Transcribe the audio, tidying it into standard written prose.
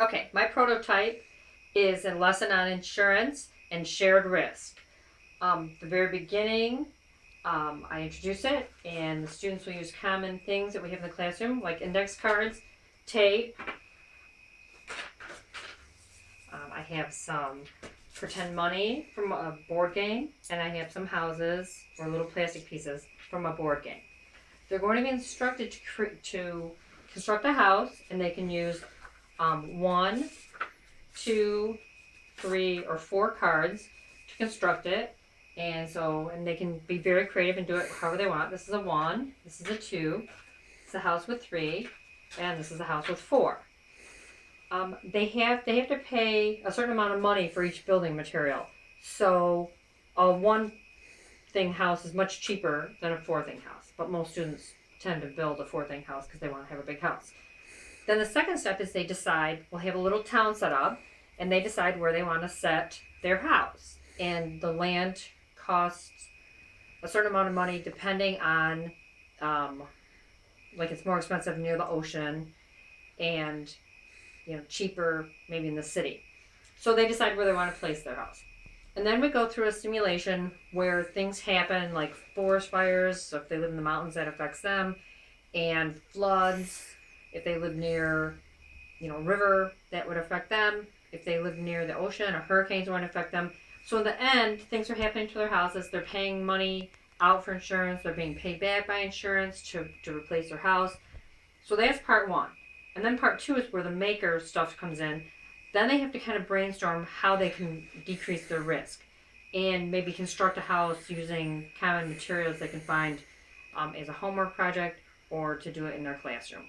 Okay, my prototype is a lesson on insurance and shared risk. The very beginning, I introduce it, and the students will use common things that we have in the classroom, like index cards, tape. I have some pretend money from a board game, and I have some houses or little plastic pieces from a board game. They're going to be instructed to construct a house, and they can use one, two, three, or four cards to construct it. And they can be very creative and do it however they want. This is a one, this is a two, this is a house with three, and this is a house with four. They have to pay a certain amount of money for each building material. So a one thing house is much cheaper than a four thing house, but most students tend to build a four thing house because they want to have a big house. Then the second step is they decide, we'll have a little town set up, and they decide where they want to set their house. And the land costs a certain amount of money depending on, like it's more expensive near the ocean and, cheaper maybe in the city. So they decide where they want to place their house. And then we go through a simulation where things happen like forest fires, so if they live in the mountains that affects them, and floods, if they live near, a river that would affect them, if they live near the ocean or hurricanes would affect them. So in the end, things are happening to their houses. They're paying money out for insurance. They're being paid back by insurance to replace their house. So that's part one. And then part two is where the maker stuff comes in. Then they have to kind of brainstorm how they can decrease their risk and maybe construct a house using common materials they can find as a homework project or to do it in their classroom.